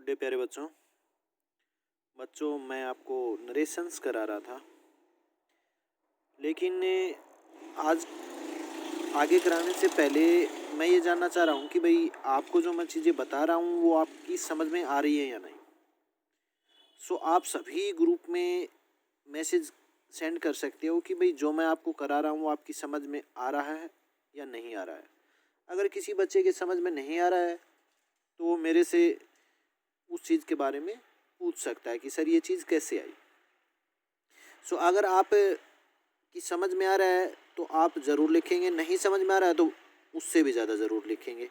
Good day प्यारे बच्चों। मैं आपको नरेशंस करा रहा था, लेकिन आज आगे कराने से पहले मैं ये जानना चाह रहा हूँ कि भाई आपको जो मैं चीज़ें बता रहा हूँ वो आपकी समझ में आ रही है या नहीं। आप सभी ग्रुप में मैसेज सेंड कर सकते हो कि भाई जो मैं आपको करा रहा हूँ वो आपकी समझ में आ रहा है या नहीं आ रहा है। अगर किसी बच्चे के समझ में नहीं आ रहा है तो वो मेरे से उस चीज़ के बारे में पूछ सकता है कि सर ये चीज़ कैसे आई। अगर आप की समझ में आ रहा है तो आप ज़रूर लिखेंगे, नहीं समझ में आ रहा है तो उससे भी ज़्यादा ज़रूर लिखेंगे,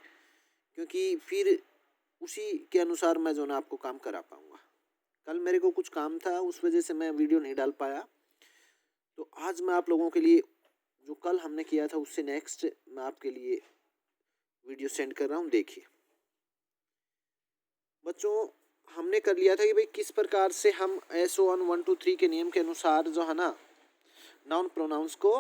क्योंकि फिर उसी के अनुसार मैं जो ना आपको काम करा पाऊँगा। कल मेरे को कुछ काम था, उस वजह से मैं वीडियो नहीं डाल पाया। तो आज मैं आप लोगों के लिए जो कल हमने किया था उससे नेक्स्ट मैं आपके लिए वीडियो सेंड कर रहा हूँ। देखिए बच्चों, हमने कर लिया था कि भाई किस प्रकार से हम SO1 1 2 3 के नियम के अनुसार जो है ना नाउन प्रोनाउंस को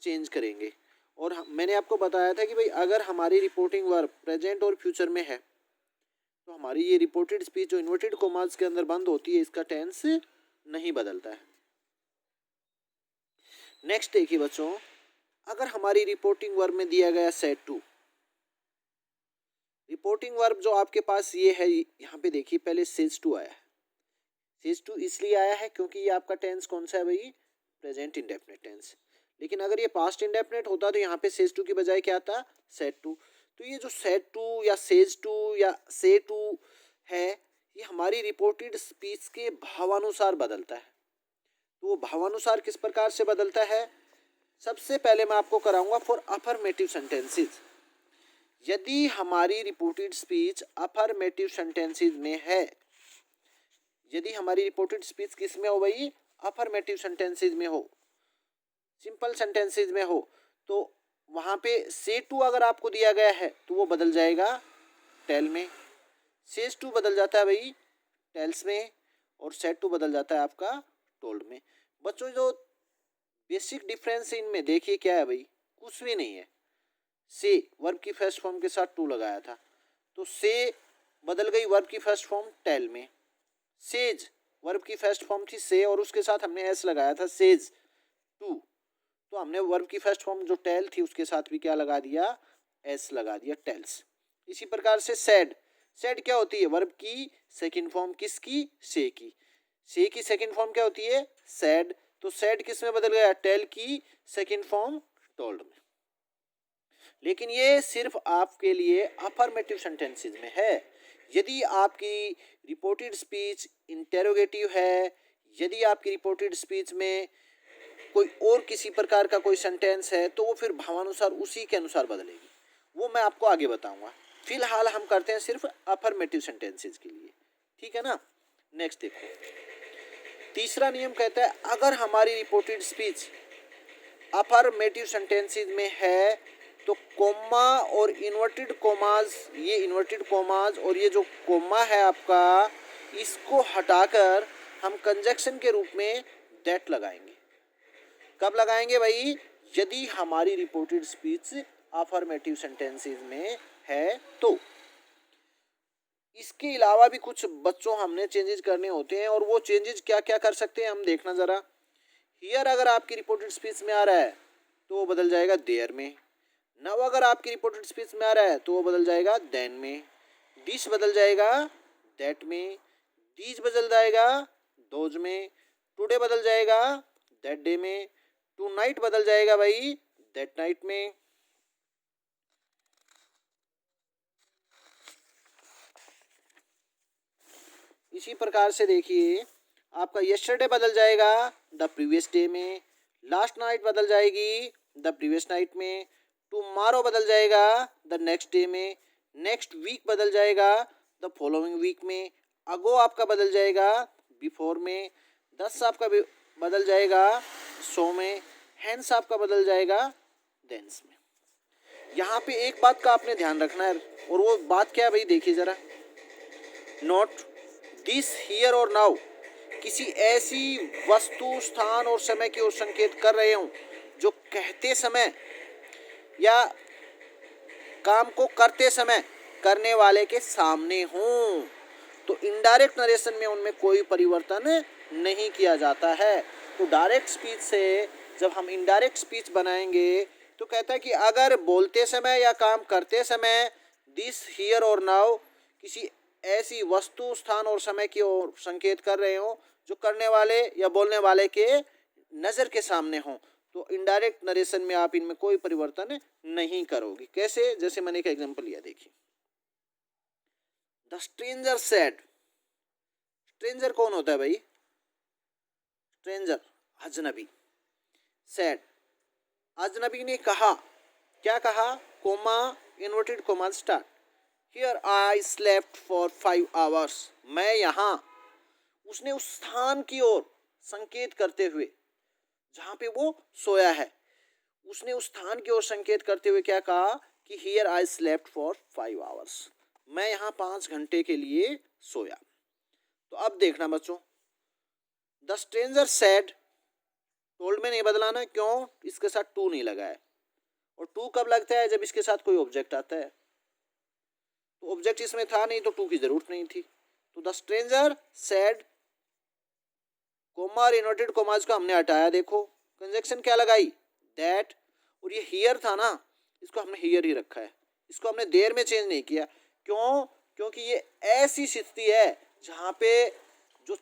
चेंज करेंगे। और मैंने आपको बताया था कि भाई अगर हमारी रिपोर्टिंग वर्ब प्रेजेंट और फ्यूचर में है तो हमारी ये रिपोर्टेड स्पीच जो इन्वर्टेड कॉमास के अंदर बंद होती है इसका टेंस नहीं बदलता है। नेक्स्ट देखिए बच्चों, अगर हमारी रिपोर्टिंग वर्ब में दिया गया सेड टू, रिपोर्टिंग वर्ब जो आपके पास ये है, यहाँ पे देखिए पहले सेज टू आया है। सेज टू इसलिए आया है क्योंकि ये आपका टेंस कौन सा है भाई, प्रेजेंट इंडेफिनिट टेंस। लेकिन अगर ये पास्ट इंडेफिनिट होता तो यहाँ पे सेज टू की बजाय क्या आता, सेड टू। तो ये जो सेड टू या सेज टू या से टू है ये हमारी रिपोर्टेड स्पीच के भावानुसार बदलता है। तो वो भावानुसार किस प्रकार से बदलता है, सबसे पहले मैं आपको कराऊंगा फॉर अफर्मेटिव सेंटेंसेस। यदि हमारी रिपोर्टेड स्पीच अफर्मेटिव सेंटेंसेस में है, यदि हमारी रिपोर्टेड स्पीच किस में हो भाई, अफर्मेटिव सेंटेंसेस में हो, सिंपल सेंटेंसेस में हो, तो वहां पे से टू अगर आपको दिया गया है तो वो बदल जाएगा टेल में, सेज टू बदल जाता है भाई टेल्स में, और सेड टू बदल जाता है आपका टोल्ड में। बच्चों जो बेसिक डिफरेंस इनमें देखिए क्या है भाई, कुछ भी नहीं है। से वर्ब की फर्स्ट फॉर्म के साथ टू लगाया था तो से बदल गई वर्ब की फर्स्ट फॉर्म टेल में। सेज वर्ब की फर्स्ट फॉर्म थी से और उसके साथ हमने एस लगाया था सेज टू, तो हमने वर्ब की फर्स्ट फॉर्म जो टेल थी उसके साथ भी क्या लगा दिया, एस लगा दिया टेल्स। इसी प्रकार से सैड, सैड क्या होती है, वर्ब की सेकंड फॉर्म किसकी, से की। से की सेकंड फॉर्म क्या होती है, सैड। तो सैड किस में बदल गया, टेल की सेकंड फॉर्म टोल्ड में। लेकिन ये सिर्फ आपके लिए अफर्मेटिव सेंटेंसेस में है। यदि आपकी रिपोर्टेड स्पीच इंटेरोगेटिव है, यदि आपकी रिपोर्टेड स्पीच में कोई और किसी प्रकार का कोई सेंटेंस है तो वो फिर भावानुसार उसी के अनुसार बदलेगी, वो मैं आपको आगे बताऊंगा। फिलहाल हम करते हैं सिर्फ अफर्मेटिव सेंटेंसेस के लिए, ठीक है ना। नेक्स्ट देखो, तीसरा नियम कहता है अगर हमारी रिपोर्टेड स्पीच अफर्मेटिव सेंटेंसेस में है तो कोमा और इन्वर्टेड कोमाज, ये इन्वर्टेड कोमाज और ये जो कोमा है आपका, इसको हटाकर हम कंजक्शन के रूप में दैट लगाएंगे। कब लगाएंगे भाई, यदि हमारी रिपोर्टेड स्पीच अफर्मेटिव सेंटेंसेस में है तो। इसके अलावा भी कुछ बच्चों हमने चेंजेस करने होते हैं, और वो चेंजेस क्या क्या कर सकते हैं हम देखना जरा। हियर अगर आपकी रिपोर्टेड स्पीच में आ रहा है तो वो बदल जाएगा देयर में। नाउ अगर आपकी रिपोर्टेड स्पीच में आ रहा है तो वो बदल जाएगा देन में। दिस बदल जाएगा दैट में। दीज बदल जाएगा दोज में। टुडे बदल जाएगा दैट डे में। टू नाइट बदल जाएगा भाई दैट नाइट में। इसी प्रकार से देखिए आपका यस्टरडे बदल जाएगा द प्रीवियस डे में। लास्ट नाइट बदल जाएगी द प्रीवियस नाइट में। टुमारो बदल जाएगा द नेक्स्ट डे में। नेक्स्ट वीक बदल जाएगा द फॉलोइंग वीक में। अगो आपका बदल जाएगा बिफोर में। 10 आपका बदल जाएगा सो में। हैंस आपका बदल जाएगा देंस में। यहाँ पे एक बात का आपने ध्यान रखना है, और वो बात क्या है भाई, देखिए जरा। नोट दिस हियर और नाउ किसी ऐसी वस्तु, स्थान और समय की ओर संकेत कर रहे हूं जो कहते समय या काम को करते समय करने वाले के सामने हूं। तो इनडायरेक्ट नरेशन में उनमें कोई परिवर्तन नहीं किया जाता है। तो डायरेक्ट स्पीच से जब हम इनडायरेक्ट स्पीच बनाएंगे तो कहता है कि अगर बोलते समय या काम करते समय दिस, हियर और नाउ किसी ऐसी वस्तु, स्थान और समय की ओर संकेत कर रहे हो जो करने वाले या बोलने वाले के नज़र के सामने हो, तो इनडायरेक्ट नरेशन में आप इनमें कोई परिवर्तन नहीं करोगे। कैसे? जैसे मैंने एक एग्जांपल लिया, देखिए, द स्ट्रेंजर सेड। स्ट्रेंजर कौन होता है भाई? स्ट्रेंजर अजनबी। सेड, अजनबी ने कहा। क्या कहा? Comma, inverted comma start, here I slept for 5 hours. मैं यहाँ, उसने उस स्थान की ओर संकेत करते हुए जहां पे वो सोया है, उसने उस स्थान की ओर संकेत करते हुए क्या कहा कि here I slept for 5 hours. मैं यहाँ 5 घंटे के लिए सोया। तो अब देखना बच्चों, द स्ट्रेंजर सेड, टोल्ड में नहीं बदलाना, क्यों? इसके साथ टू नहीं लगा है, और टू कब लगता है? जब इसके साथ कोई ऑब्जेक्ट आता है। तो ऑब्जेक्ट इसमें था नहीं तो टू की जरूरत नहीं थी। तो द स्ट्रेंजर सेड, कोमा और इन्वर्टेड कोमाज को हमने हटाया, देखो कंजक्शन क्या लगाई? दैट। और ये हियर था ना, इसको हमने हियर ही रखा है, इसको हमने देर में चेंज नहीं किया। क्यों? क्योंकि ये ऐसी स्थिति है जहाँ पे जो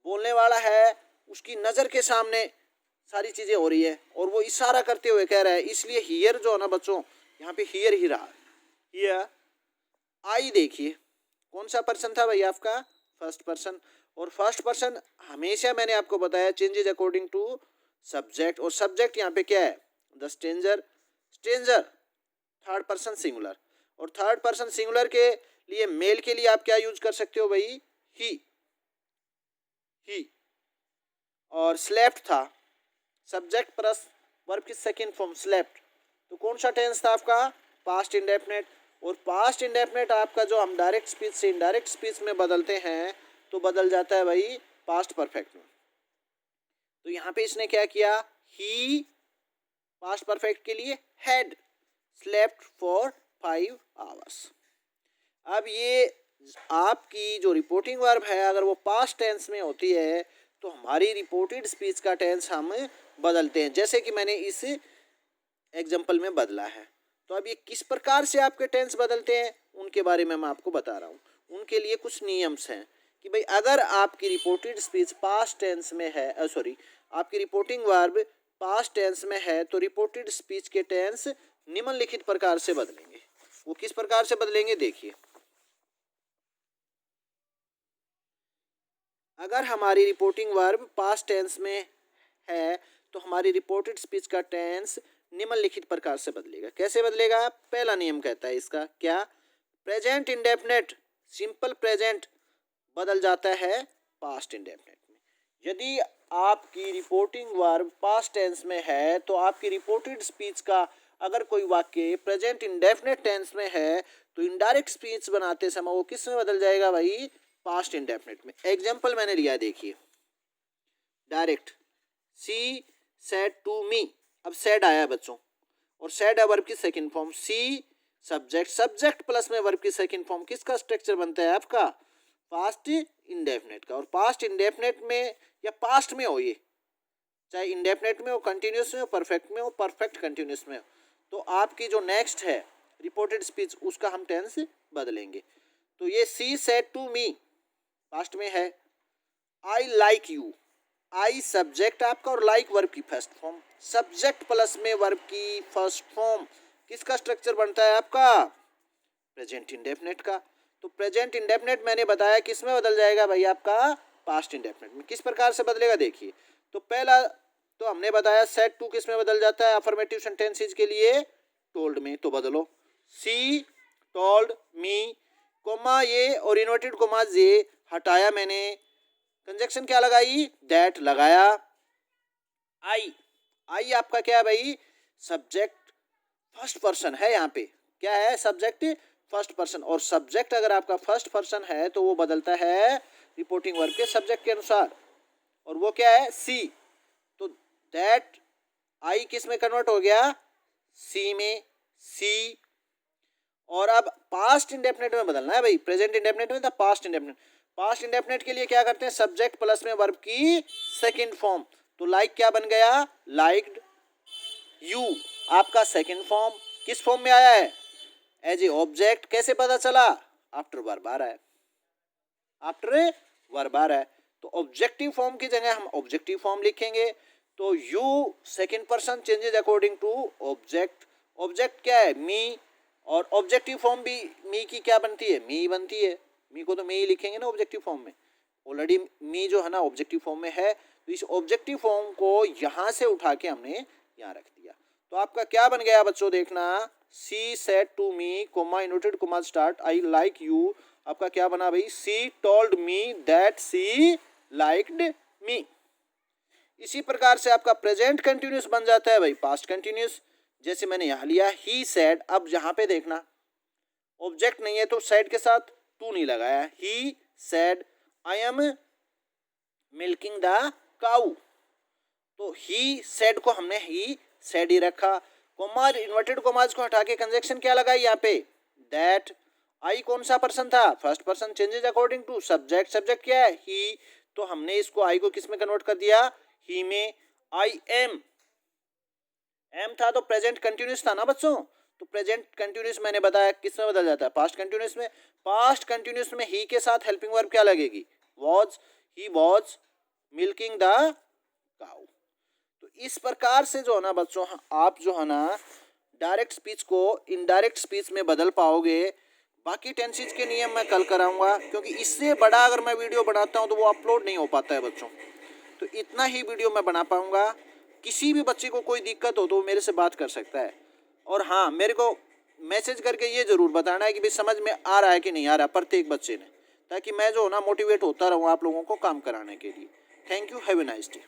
बोलने वाला है उसकी नज़र के सामने सारी चीज़ें हो रही है और वो इशारा करते हुए कह रहा है, इसलिए हियर जो है ना बच्चों, यहाँ पे हियर ही रहा। हियर आई, देखिए कौन सा पर्सन था भाई आपका? First person. और फर्स्ट पर्सन हमेशा मैंने आपको बताया चेंजेज अकॉर्डिंग टू सब्जेक्ट, और सब्जेक्ट यहाँ पे क्या है? The stranger. Stranger third person singular, और थर्ड पर्सन सिंगुलर के लिए मेल के लिए आप क्या यूज कर सकते हो भाई? ही। और स्लेप्ट था, सब्जेक्ट प्लस वर्ब की सेकंड फॉर्म स्लेप्ट, तो कौन सा टेंस था आपका? Past indefinite. और पास्ट इंडेफिनिट आपका जो हम डायरेक्ट स्पीच से इनडायरेक्ट स्पीच में बदलते हैं तो बदल जाता है भाई पास्ट परफेक्ट में। तो यहाँ पे इसने क्या किया? ही, पास्ट परफेक्ट के लिए हैड स्लेप्ट फॉर 5 आवर्स। अब ये आपकी जो रिपोर्टिंग वर्ब है अगर वो पास्ट टेंस में होती है तो हमारी रिपोर्टेड स्पीच का टेंस हम बदलते हैं, जैसे कि मैंने इस एग्जाम्पल में बदला है। तो अब ये किस प्रकार से आपके टेंस बदलते हैं उनके बारे में मैं आपको बता रहा हूँ। उनके लिए कुछ नियम्स हैं कि भाई अगर आपकी रिपोर्टेड स्पीच पास्ट टेंस में है, आपकी रिपोर्टिंग वर्ब पास्ट टेंस में है तो रिपोर्टेड स्पीच के टेंस निम्नलिखित प्रकार से बदलेंगे। वो किस प्रकार से बदलेंगे? देखिए, अगर हमारी रिपोर्टिंग वर्ब पास्ट टेंस में है तो हमारी रिपोर्टेड स्पीच का टेंस निम्नलिखित प्रकार से बदलेगा। कैसे बदलेगा? पहला नियम कहता है इसका क्या? प्रेजेंट इंडेफिनिट सिंपल प्रेजेंट बदल जाता है पास्ट इंडेफिनिट में। यदि आपकी रिपोर्टिंग वर्ब पास्ट टेंस में है तो आपकी रिपोर्टेड स्पीच का अगर कोई वाक्य प्रेजेंट इंडेफिनिट टेंस में है तो इनडायरेक्ट स्पीच बनाते समय वो किस में बदल जाएगा भाई? पास्ट इंडेफिनिट में। एग्जाम्पल मैंने लिया, देखिए, direct, she said to me. अब सेड आया बच्चों, और सेड है वर्ब की second form, she subject, subject plus में वर्ब की सेकंड फॉर्म, किसका स्ट्रक्चर बनता है आपका? पास्ट इंडेफिनिट का। और पास्ट इंडेफिनिट में या पास्ट में हो, ये चाहे इंडेफिनिट में हो, कंटिन्यूस में हो, परफेक्ट में हो, परफेक्ट कंटिन्यूस में हो, तो आपकी जो नेक्स्ट है रिपोर्टेड स्पीच उसका हम टेंस बदलेंगे। तो ये she said to me past में है। I like you, I subject आपका और लाइक वर्ब की फर्स्ट फॉर्म, सब्जेक्ट प्लस में वर्ब की फर्स्ट फॉर्म, किसका स्ट्रक्चर बनता है आपका? प्रेजेंट इंडेफिनिट का। तो प्रेजेंट इंडेफिनिट मैंने बताया किस में बदल जाएगा भाई आपका? पास्ट इंडेफिनिट में। किस प्रकार से बदलेगा? देखिए, तो पहला तो हमने बताया सेड टू किस में बदल जाता है? अफर्मेटिव सेंटेंसेस के लिए टोल्ड में, तो बदलो, सी टोल्ड मी, कोमा ये और इन्वर्टेड कोमा ये हटाया मैंने, कंजक्शन क्या लगाई? दैट लगाया। आई, आई आपका क्या है भाई? सब्जेक्ट फर्स्ट पर्सन है, यहाँ पे क्या है? सब्जेक्ट फर्स्ट पर्सन, और सब्जेक्ट अगर आपका फर्स्ट पर्सन है तो वो बदलता है रिपोर्टिंग वर्ब के सब्जेक्ट के अनुसार, और वो क्या है? सी। तो दैट आई किस में कन्वर्ट हो गया? सी में, सी। और अब पास्ट इंडेफिनेट में बदलना है भाई, प्रेजेंट इंडेफिनेट में था पास्ट इंडेफिनेट। पास्ट इंडेफिनेट के लिए क्या करते हैं, सब्जेक्ट प्लस में वर्ब की सेकंड फॉर्म। तो लाइक क्या बन गया, लाइक्ड यू, आपका सेकंड फॉर्म किस फॉर्म में आया है, एज ए ऑब्जेक्ट। कैसे पता चला, आफ्टर वर्ब आ रहा है, आफ्टर वर्ब आ रहा है। तो ऑब्जेक्टिव फॉर्म की जगह हम ऑब्जेक्टिव फॉर्म लिखेंगे। तो you second person changes according to object. Object क्या है, मी, और ऑब्जेक्टिव फॉर्म भी मी की क्या बनती है, मी बनती है। मी को तो मी ही लिखेंगे ना ऑब्जेक्टिव फॉर्म में, ऑलरेडी मी जो है ना ऑब्जेक्टिव फॉर्म में है। तो इस ऑब्जेक्टिव फॉर्म को यहाँ से उठा के हमने यहाँ रख दिया। तो आपका क्या बन गया बच्चों, देखना, she said to me comma inverted comma start I like you. आपका क्या बना भाई, she told me that she liked me. इसी प्रकार से आपका प्रेजेंट कंटिन्यूस बन जाता है भाई पास्ट कंटिन्यूस। जैसे मैंने यहाँ लिया ही सेड, अब यहाँ पे देखना ऑब्जेक्ट नहीं है तो सेड के साथ टू नहीं लगाया, he said I am milking the cow. तो ही सेड को हमने ही सेड ही रखा। कोमा इन्वर्टेड कोमाज को हटा के कंजक्शन क्या लगाई यहाँ पे, दैट। आई कौन सा पर्सन था, first person changes according to subject. Subject क्या है, ही, तो हमने इसको आई को किस में कन्वर्ट कर दिया, ही में। आई एम, एम था तो प्रेजेंट कंटिन्यूस था ना बच्चों। तो प्रेजेंट कंटिन्यूस मैंने बताया किस में बदल जाता है, पास्ट कंटिन्यूस में। पास्ट कंटिन्यूस में ही के साथ हेल्पिंग वर्ब क्या लगेगी, was. He was milking the cow. तो इस प्रकार से जो है ना बच्चों, आप जो है ना डायरेक्ट स्पीच को इनडायरेक्ट स्पीच में बदल पाओगे। बाकी टेंसेज के नियम मैं कल कराऊंगा, क्योंकि इससे बड़ा अगर मैं वीडियो बनाता हूं तो वो अपलोड नहीं हो पाता है बच्चों। तो इतना ही वीडियो मैं बना पाऊंगा। किसी भी बच्चे को कोई दिक्कत हो तो वो मेरे से बात कर सकता है। और हाँ, मेरे को मैसेज करके ये ज़रूर बताना है कि भाई समझ में आ रहा है कि नहीं आ रहा, प्रत्येक बच्चे ने, ताकि मैं जो ना मोटिवेट होता रहूँ आप लोगों को काम कराने के लिए। Thank you, have a nice day.